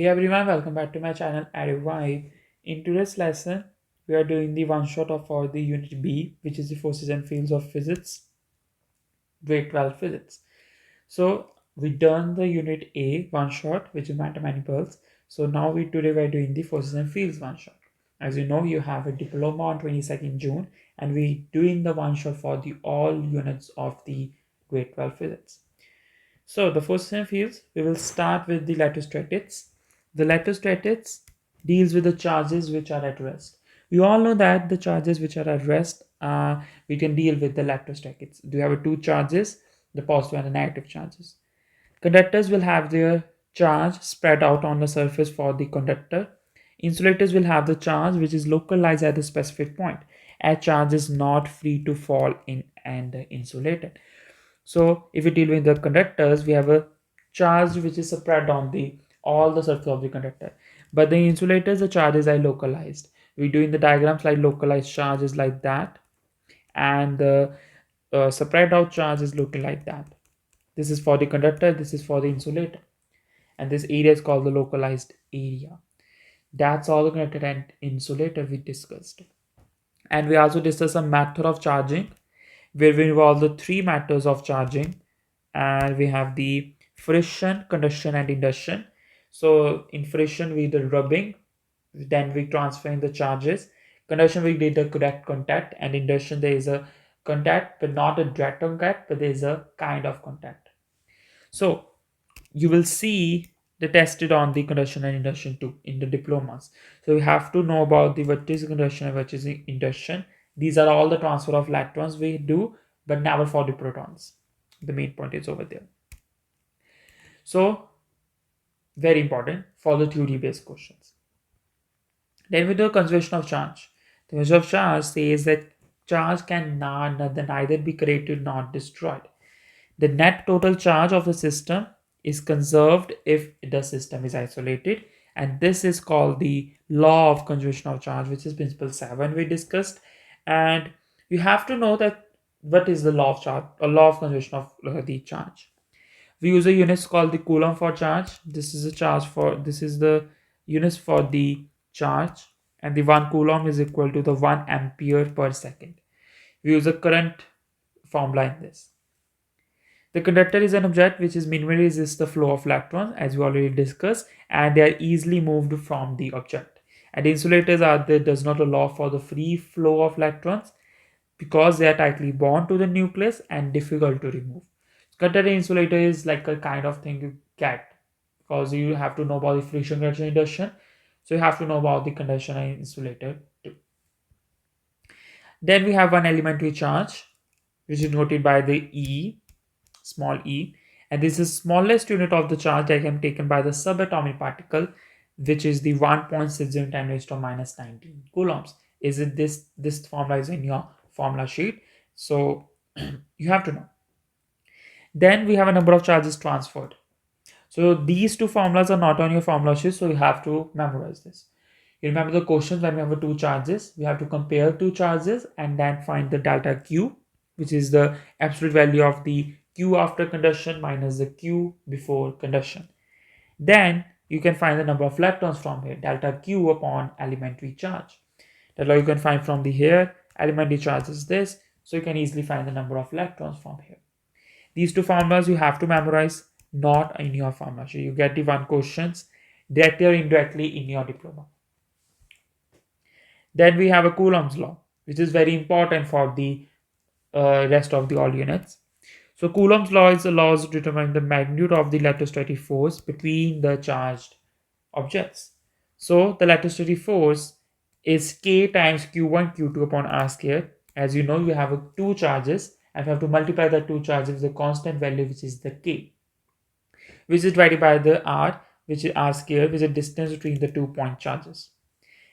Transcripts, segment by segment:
Hey everyone, welcome back to my channel EduVibe. In today's lesson, we are doing the one shot of for the unit B, which is the forces and fields of physics, grade 12 physics. So we done the unit A one shot, which is mathematics. So now today we are doing the forces and fields one shot. As you know, you have a diploma on 22nd June, and we doing the one shot for the all units of the grade 12 physics. So the forces and fields, we will start with the electrostatics. The electrostatics deals with the charges which are at rest. We all know that the charges which are at rest, we can deal with the electrostatics. We have two charges, the positive and the negative charges. Conductors will have their charge spread out on the surface for the conductor. Insulators will have the charge which is localized at the specific point. A charge is not free to fall in and insulated. So if we deal with the conductors, we have a charge which is spread on the all the surface of the conductor. But the insulators, the charges are localized. We do in the diagrams like localized charges like that, and the spread out charge is looking like that. This is for the conductor, this is for the insulator, and this area is called the localized area. That's all the conductor and insulator we discussed. And we also discussed a method of charging where we involve the three methods of charging, and we have the friction, conduction, and induction. So in friction we do rubbing, then we transferring the charges. Conduction we did the direct contact, and induction there is a contact but not a direct contact, but there is a kind of contact. So you will see the tested on the conduction and induction too in the diplomas. So you have to know about the what is conduction and what is induction. These are all the transfer of electrons we do, but never for the protons. The main point is over there. So very important for the theory based questions. Then we do conservation of charge. The conservation of charge says that charge can neither be created nor destroyed. The net total charge of the system is conserved if the system is isolated, and this is called the law of conservation of charge, which is principle 7 we discussed. And you have to know that what is the law of charge, a law of conservation of the charge. We use a unit called the coulomb for charge. This is the units for the charge, and the 1 coulomb is equal to the 1 ampere per second. We use a current formula in this. The conductor is an object which is minimally resists the flow of electrons, as we already discussed, and they are easily moved from the object. And insulators are there does not allow for the free flow of electrons because they are tightly bound to the nucleus and difficult to remove. Conductor insulator is like a kind of thing you get because you have to know about the friction, conduction, induction. So you have to know about the conduction and insulator too. Then we have one elementary charge, which is noted by the E, small e, and this is smallest unit of the charge taken by the subatomic particle, which is the 1.60 10 raised to minus 19 coulombs. Is it this formula is in your formula sheet, so you have to know. Then we have a number of charges transferred. So these two formulas are not on your formula sheet, so you have to memorize this. You remember the questions when we have two charges, we have to compare two charges and then find the delta Q, which is the absolute value of the Q after conduction minus the Q before conduction. Then you can find the number of electrons from here, delta Q upon elementary charge. That's all you can find from the here. Elementary charge is this, so you can easily find the number of electrons from here. These two formulas you have to memorize, not in your formula. So you get the one questions directly or indirectly in your diploma. Then we have a Coulomb's law, which is very important for the rest of the all units. So Coulomb's law is the laws determine the magnitude of the electrostatic force between the charged objects. So the electrostatic force is K times Q1 Q2 upon R square. As you know, you have two charges and you have to multiply the two charges with a constant value, which is the K, which is divided by the R, which is R square, which is the distance between the 2 point charges.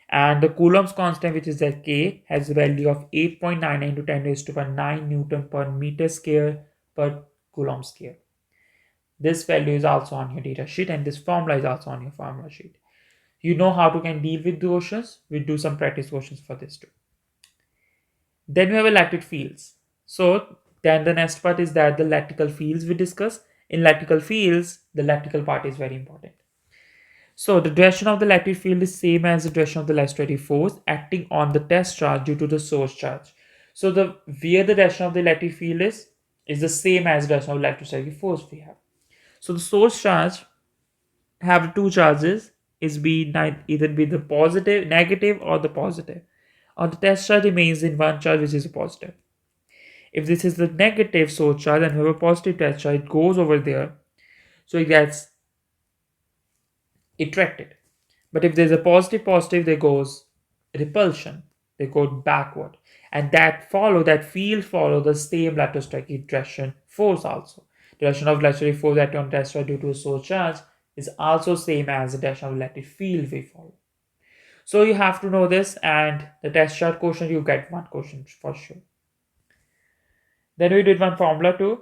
And the Coulomb's constant, which is that K, has a value of 8.99 to 10 raised to 9 Newton per meter square per Coulomb square. This value is also on your data sheet, and this formula is also on your formula sheet. You know how to can deal with the oceans. We'll do some practice questions for this too. Then we have electric fields. So then the next part is that the electrical fields we discuss. In electrical fields, the electrical part is very important. So the direction of the electric field is same as the direction of the electrostatic force acting on the test charge due to the source charge. So the where the direction of the electric field is the same as the direction of electrostatic force we have. So the source charge have two charges is either be the positive, negative or the positive. Or the test charge remains in one charge which is a positive. If this is the negative source charge and we have a positive test charge, it goes over there. So it gets attracted. But if there's a positive positive, there goes repulsion. They go backward. And that field follow the same electrostatic direction force also. Direction of electric force acting on test charge due to a source charge is also same as the direction of electric field we follow. So you have to know this, and the test charge question you get one question for sure. Then we did one formula too,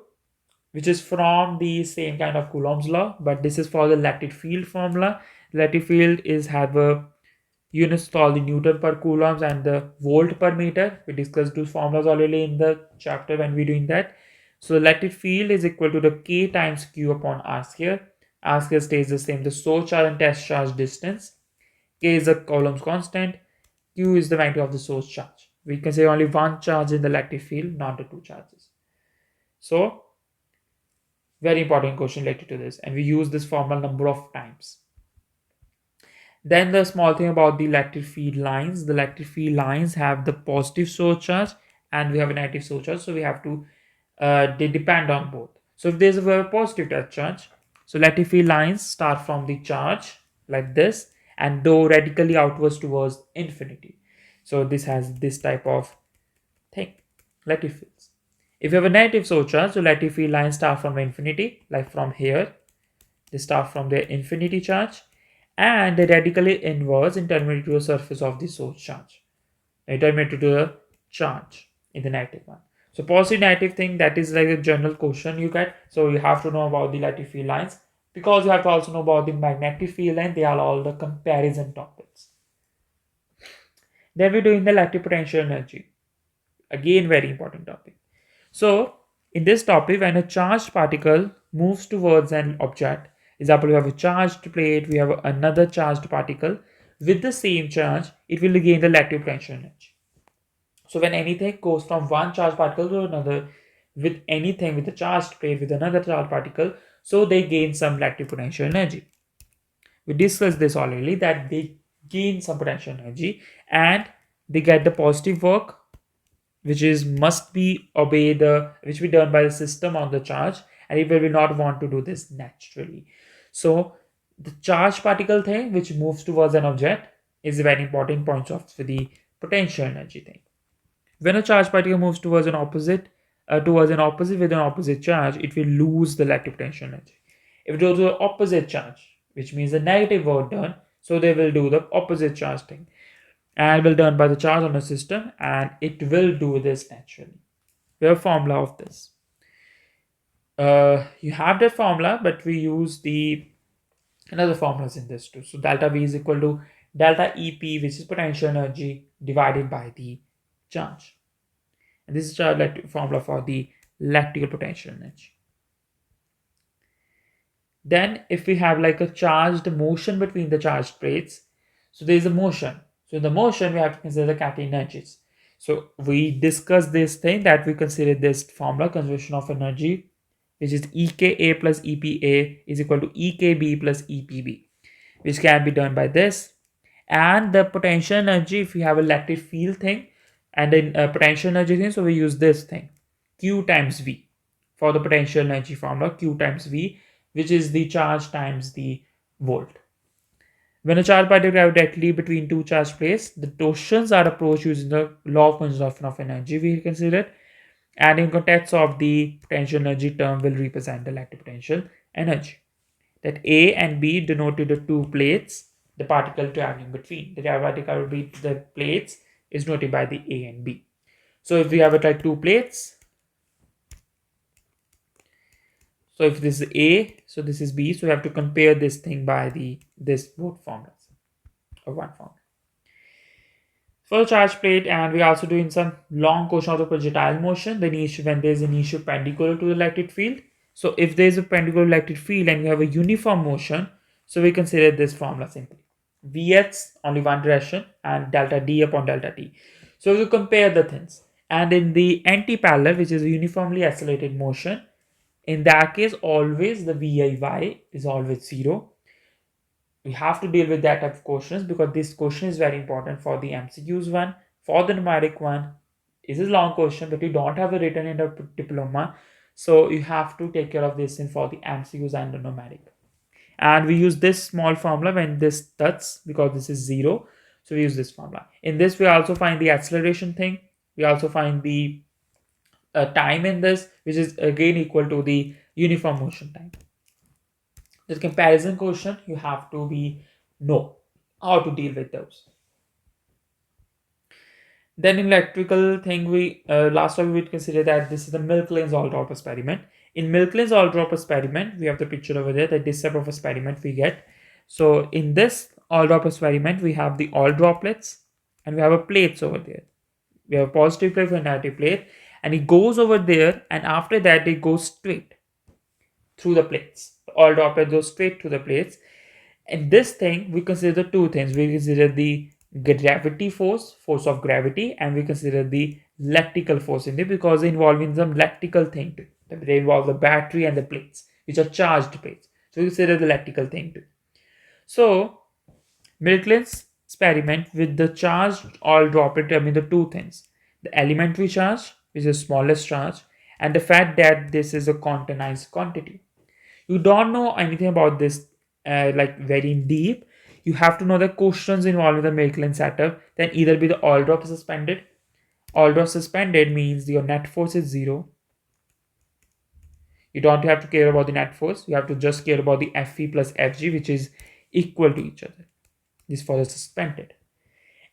which is from the same kind of Coulomb's law, but this is for the electric field formula. Electric field is have a units called the Newton per coulombs and the volt per meter. We discussed those formulas already in the chapter when we're doing that. So the electric field is equal to the K times Q upon R square. R square stays the same. The source charge and test charge distance. K is the Coulomb's constant. Q is the magnitude of the source charge. We can say only one charge in the electric field, not the two charges. So very important question related to this, and we use this formula number of times. Then the small thing about the electric field lines. The electric field lines have the positive source charge and we have a negative source charge. So we have to, they depend on both. So if there's a very positive test charge, so electric field lines start from the charge like this and go radically outwards towards infinity. So this has this type of thing, electric fields. If you have a negative source charge, so electric field lines start from infinity, like from here. They start from their infinity charge and they radically inverse and terminate to the surface of the source charge. They terminate to the charge in the negative one. So positive negative thing, that is like a general question you get. So you have to know about the electric field lines because you have to also know about the magnetic field line. They are all the comparison topics. Then we're doing the electric potential energy. Again, very important topic. So in this topic, when a charged particle moves towards an object, example, we have a charged plate, we have another charged particle with the same charge, it will gain the electric potential energy. So when anything goes from one charged particle to another with anything with a charged plate with another charged particle, so they gain some electric potential energy. We discussed this already that they gain some potential energy and they get the positive work which is must be obey the which be done by the system on the charge, and it will not want to do this naturally. So the charged particle thing which moves towards an object is a very important point of the potential energy thing. When a charged particle moves towards an opposite with an opposite charge, it will lose the electric potential energy. If it goes to the opposite charge, which means the negative work done, so they will do the opposite charge thing and will done by the charge on the system, and it will do this naturally. We have a formula of this. You have that formula, but we use the another formulas in this too. So delta V is equal to delta EP, which is potential energy divided by the charge. And this is the formula for the electrical potential energy. Then if we have like a charged motion between the charged plates, so there is a motion. So in the motion, we have to consider the catenary energies. So we discussed this thing that we consider this formula, conservation of energy, which is EKA plus EPA is equal to EKB plus EPB, which can be done by this. And the potential energy, if we have electric field thing and then potential energy thing, so we use this thing, Q times V for the potential energy formula, Q times V, which is the charge times the volt. When a charged particle travels directly between two charged plates, the torsions are approached using the law of conservation of energy we considered, and in context of the potential energy term will represent the electric potential energy. That A and B denoted the two plates, the particle traveling between. The particle will be the plates is noted by the A and B. So if we have it like two plates, so if this is A, so this is B, so we have to compare this thing by this both formulas or one formula. For the charge plate, and we're also doing some long question of the projectile motion, when there's an issue perpendicular to the electric field. So if there's a perpendicular electric field and you have a uniform motion, So we consider this formula simply. Vx only one direction and delta d upon delta t. So you compare the things. And in the anti-parallel, which is uniformly accelerated motion, in that case, always the Viy is always 0. We have to deal with that type of questions because this question is very important for the MCQs one. For the numeric one, this is a long question, but you don't have it written in the diploma. So you have to take care of this in for the MCQs and the numeric. And we use this small formula when this touches because this is 0. So we use this formula. In this, we also find the acceleration thing. We also find the time in this, which is again equal to the uniform motion time. The comparison question, you have to be know how to deal with those. Then in electrical thing, we last time we would consider that this is the Milk-Lens all-drop experiment. In Milk-Lens all-drop experiment, we have the picture over there, that this type of experiment we get. So in this all-drop experiment, we have the all droplets and we have a plates over there. We have a positive plate and a negative plate, and it goes over there, and after that it goes straight through the plates. All droplets go straight to the plates. And this thing, we consider two things. We consider the gravity force of gravity, and we consider the electrical force in it because they involve in some electrical thing too. They involve the battery and the plates, which are charged plates. So we consider the electrical thing too. So Milklin's experiment with the charged all droplet, I mean the two things. The elementary charge, which is the smallest charge, and the fact that this is a quantized quantity. You don't know anything about this like very deep. You have to know the questions involved with the Milkland setup. Then either be the all drop suspended. All drop suspended means your net force is 0. You don't have to care about the net force. You have to just care about the Fe plus Fg, which is equal to each other. This for the suspended.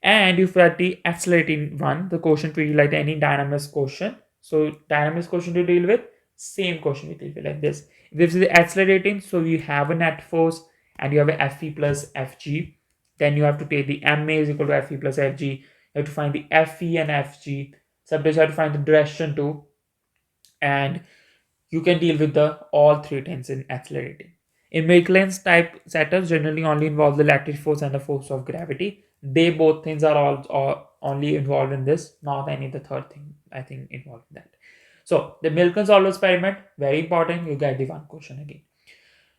And if you are the accelerating one, the quotient treated like any dynamics quotient. So dynamics quotient to deal with, same quotient we deal with like this. If this is the accelerating, so you have a net force and you have a Fe plus Fg. Then you have to take the Ma is equal to Fe plus Fg. You have to find the Fe and Fg. Sometimes you have to find the direction too. And you can deal with the all three things in accelerating. In Milklands type setups generally only involve the electric force and the force of gravity. They both things are all only involved in this, not any the third thing I think involved in that. So the Milklands all experiment, very important, you get the one question again.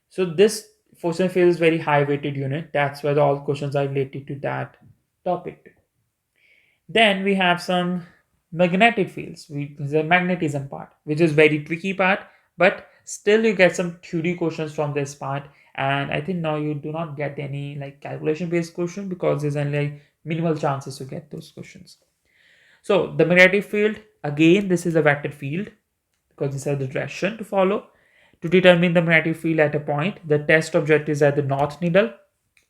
So this force and field is very high weighted unit. That's why all questions are related to that topic. Then we have some magnetic fields, the magnetism part, which is very tricky part, but still you get some theory questions from this part. And I think now you do not get any like calculation based question because there's only like minimal chances to get those questions. So the magnetic field, again, this is a vector field because this has the direction to follow. To determine the magnetic field at a point, the test object is at the north needle.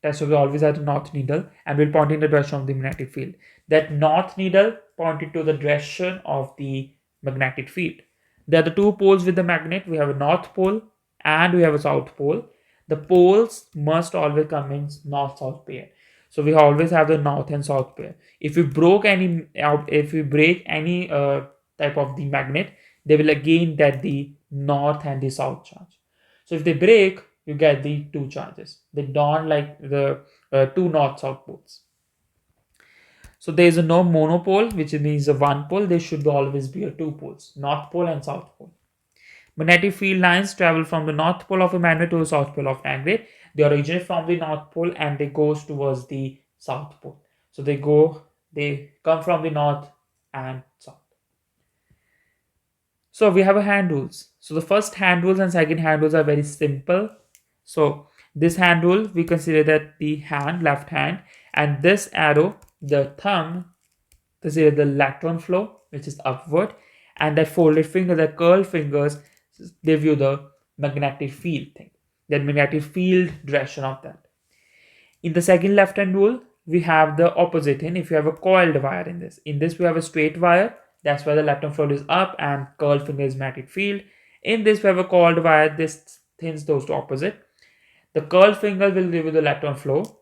Test object always at the north needle and will point in the direction of the magnetic field. That north needle pointed to the direction of the magnetic field. There are the two poles with the magnet. We have a north pole and we have a south pole. The poles must always come in north-south pair. So we always have the north and south pair. If we break any type of the magnet, they will again get the north and the south charge. So if they break, you get the two charges. They don't like the two north-south poles. So there is a no monopole, which means a one pole. There should always be a two poles, north pole and south pole. Magnetic field lines travel from the north pole of a magnet to the south pole of magnet. They originate from the north pole and they goes towards the south pole. So they come from the north and south. So we have a hand rules. So the first hand rules and second hand rules are very simple. So this hand rule, we consider that the hand, left hand, and this arrow, the thumb, consider the electron flow, which is upward, and that folded finger, the curled fingers, give you the magnetic field thing, the magnetic field direction of that. In the second left hand rule, we have the opposite thing. If you have a coiled wire in this we have a straight wire. That's why the electron flow is up and curled finger is magnetic field. In this we have a coiled wire. This things goes to opposite. The curled finger will give you the electron flow.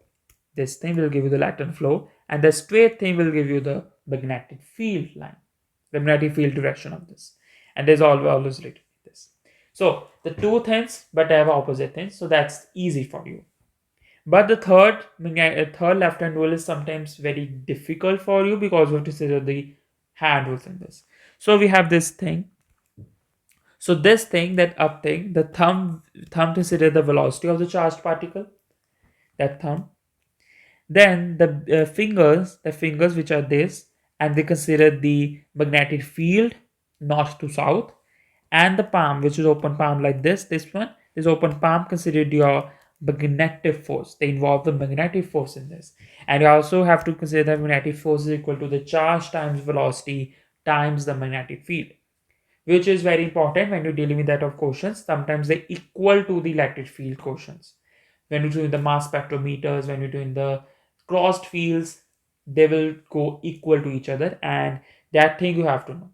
This thing will give you the electron flow, and the straight thing will give you the magnetic field line, the magnetic field direction of this. And there's always related with this. So the two things, but I have opposite things, so that's easy for you. But the third left hand rule is sometimes very difficult for you because you have to consider the hand rules in this. So we have this thing. So this thing, that up thing, the thumb consider the velocity of the charged particle, that thumb. Then the fingers which are this, and they consider the magnetic field north to south, and the palm, which is open palm like this one, this open palm considered your magnetic force. They involve the magnetic force in this, and you also have to consider that magnetic force is equal to the charge times velocity times the magnetic field, which is very important when you're dealing with that of quotients. Sometimes they equal to the electric field quotients. When you're doing the mass spectrometers, when you're doing the crossed fields, they will go equal to each other, and that thing you have to know.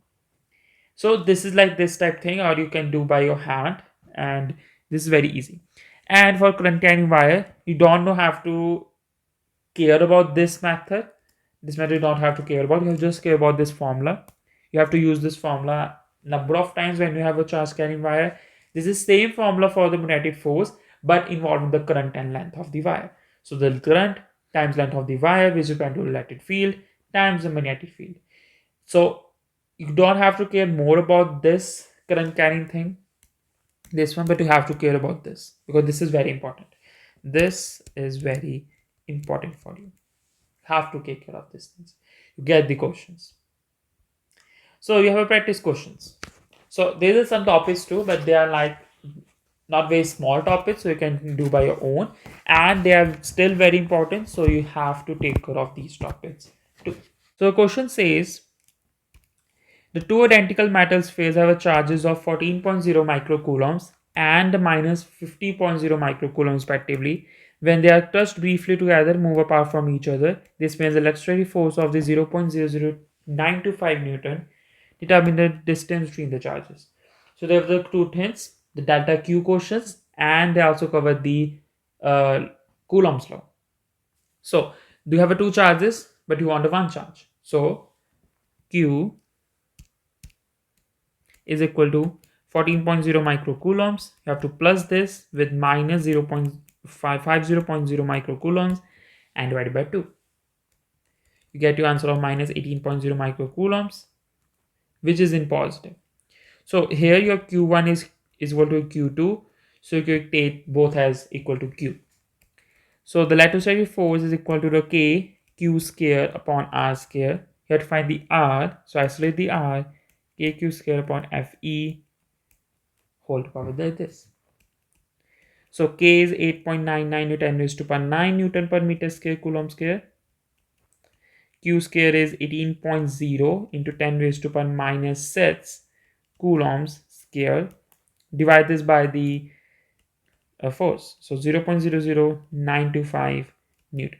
So this is like this type thing, or you can do by your hand, and this is very easy. And for current carrying wire, you don't know have to care about this method. This method you don't have to care about. You just care about this formula. You have to use this formula number of times when you have a charge carrying wire. This is same formula for the magnetic force, but involving the current and length of the wire. So the current times length of the wire, which is equal to electric field times the magnetic field. So you don't have to care more about this current carrying thing, this one, but you have to care about this because this is very important. This is very important for you. Have to take care of these things. You get the questions. So you have a practice questions. So these are some topics too, but they are like not very small topics, so you can do by your own, and they are still very important. So you have to take care of these topics too. So the question says, the two identical metal spheres have a charges of 14.0 microcoulombs and minus 50.0 microcoulombs respectively. When they are touched briefly together, move apart from each other. This means the electrostatic force of the 0.00925 Newton determine the distance between the charges. So they have the two hints, the delta Q quotients, and they also cover the Coulomb's law. So do you have a two charges, but you want a one charge? So Q is equal to 14.0 microcoulombs. You have to plus this with minus 0.550 microcoulombs and divide by 2. You get your answer of minus 18.0 microcoulombs, which is in positive. So here your Q1 is equal to Q2. So you can take both as equal to Q. So the electrostatic force is equal to the K Q square upon R square. You have to find the R. So isolate the R. KQ square upon FE whole power like this. So K is 8.99 into 10 raised to power 9 Newton per meter square Coulomb square. Q square is 18.0 into 10 raised to power minus 6 coulombs square. Divide this by the force. So 0.00925 Newton.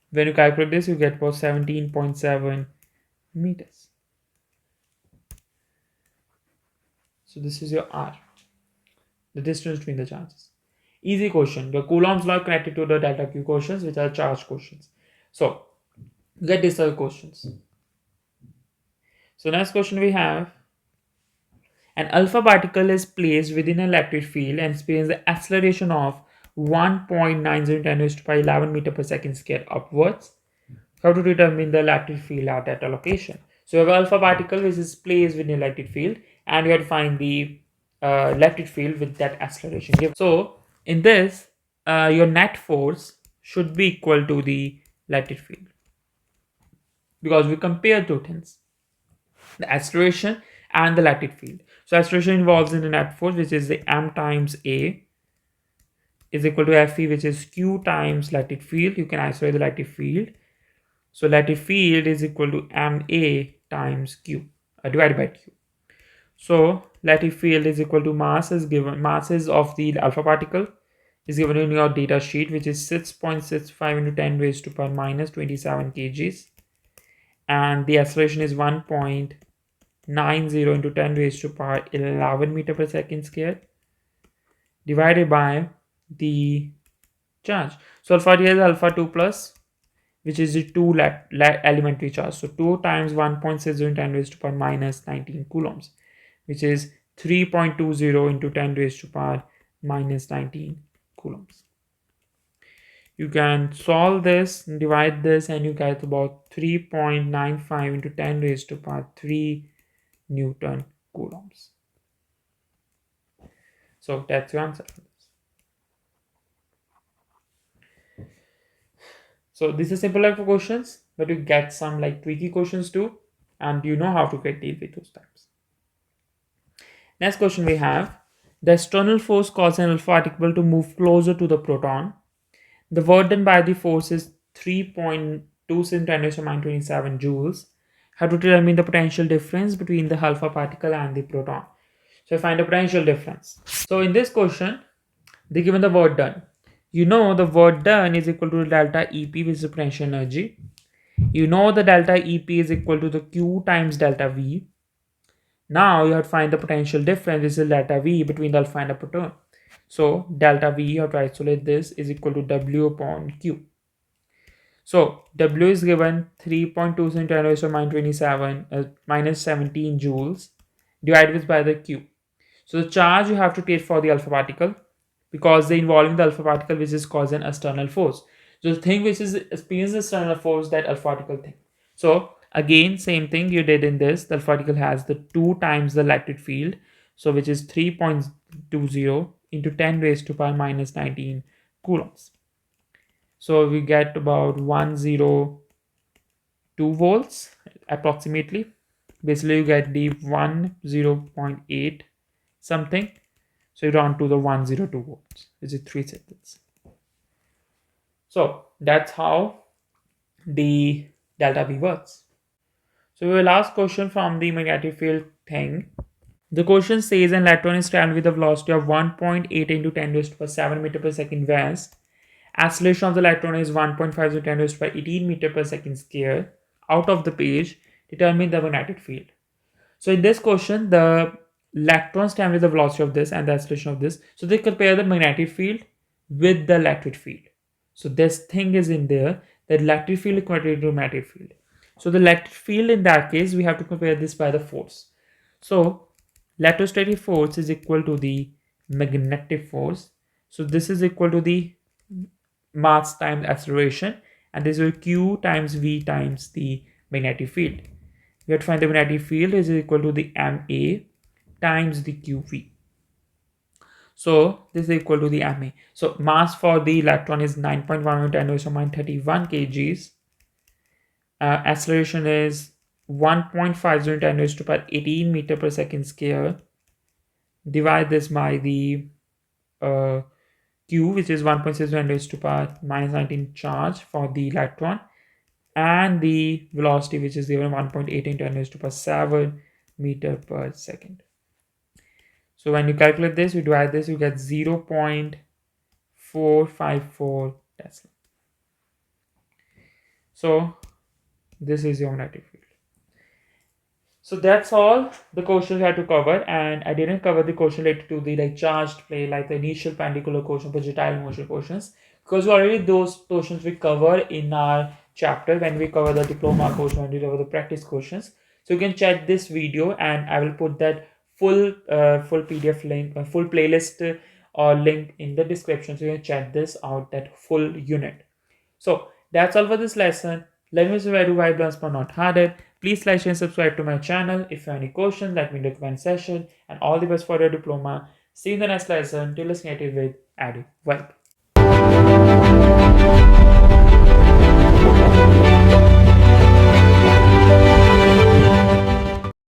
When you calculate this, you get about 17.7 meters. So this is your R, the distance between the charges. Easy question. The Coulomb's law connected to the delta Q quotients, which are charge quotients. So get these other questions. So next question we have, an alpha particle is placed within an electric field and experiences the acceleration of 1.90 10 raised to power 11 meter per second square upwards. How to determine the electric field at that location? So you have alpha particle which is placed within an electric field, and you have to find the electric field with that acceleration given. So in this, your net force should be equal to the electric field, because we compare two things, the acceleration and the electric field. So acceleration involves in the net force, which is the m times a is equal to Fe, which is q times electric field. You can isolate the electric field. So electric field is equal to ma times q divided by q. So electric field is equal to masses of the alpha particle is given in your data sheet, which is 6.65 into 10 raised to power minus 27 kgs, and the acceleration is 1.90 into 10 raised to power 11 meter per second square divided by the charge. So alpha here is alpha 2 plus, which is the 2 elementary charge. So 2 times 1.60 into 10 raised to power minus 19 coulombs, which is 3.20 into 10 raised to power minus 19 coulombs. You can solve this, divide this, and you get about 3.95 into 10 raised to power 3 Newton coulombs. So that's your answer. So this is simple like questions, but you get some like tricky questions too, and you know how to get deal with those types. Next question we have: the external force causes an alpha particle to move closer to the proton. The work done by the force is 3.27 10 to minus 27 joules. How to determine the potential difference between the alpha particle and the proton? So find the potential difference. So in this question, they given the work done. You know the work done is equal to delta EP, which is the potential energy. You know the delta EP is equal to the Q times delta V. Now you have to find the potential difference, which is delta V between the alpha and the proton. So delta V, you have to isolate this, is equal to W upon Q. So W is given 3.2 into 10 raised to minus 27 minus 17 joules divided with by the Q. So the charge you have to take for the alpha particle, because they involving the alpha particle which is causing external force. So the thing which is experience external force, that alpha particle thing. So again, same thing you did in this. The alpha particle has the 2 times the electric field, so which is 3.20 into 10 raised to power minus 19 coulombs. So we get about 102 volts approximately. Basically you get the 10.8 something. So you round to the 102 volts, which is 3 seconds. So that's how the delta V works. So your last question from the magnetic field thing. The question says an electron is traveling with a velocity of 1.8 into 10 raised to 7 meter per second Vs. Acceleration of the electron is 1.5 into 10 raised to 18 meter per second square. Out of the page, determine the magnetic field. So in this question, the electrons stand with the velocity of this and the acceleration of this. So they compare the magnetic field with the electric field. So this thing is in there, the electric field is compared to magnetic field. So the electric field in that case, we have to compare this by the force. So electrostatic force is equal to the magnetic force. So this is equal to the mass times acceleration, and this will Q times V times the magnetic field. We have to find the magnetic field is equal to the MA times the QV. So this is equal to the MA. So mass for the electron is 9.1 10 raised to minus 31 kgs. Acceleration is 1.50 10 raised to power 18 meter per second square. Divide this by the Q, which is 1.6 10 raised to power minus 19 charge for the electron, and the velocity, which is given 1.8 into 10 raised to power 7 meter per second. So when you calculate this, you divide this, you get 0.454 Tesla. So this is your magnetic field. So that's all the questions we had to cover, and I didn't cover the question related to the like charged plane, like the initial perpendicular question, projectile motion questions, because already those questions we cover in our chapter when we cover the diploma question, when we cover the practice questions. So you can check this video, and I will put that full PDF link, full playlist or link in the description, so you can check this out, that full unit. So that's all for this lesson. Let me know where EduVibe learns but not harder. Please like, share, and subscribe to my channel. If you have any questions, let me know in the comment section. And all the best for your diploma. See you in the next lesson. Till listening with EduVibe.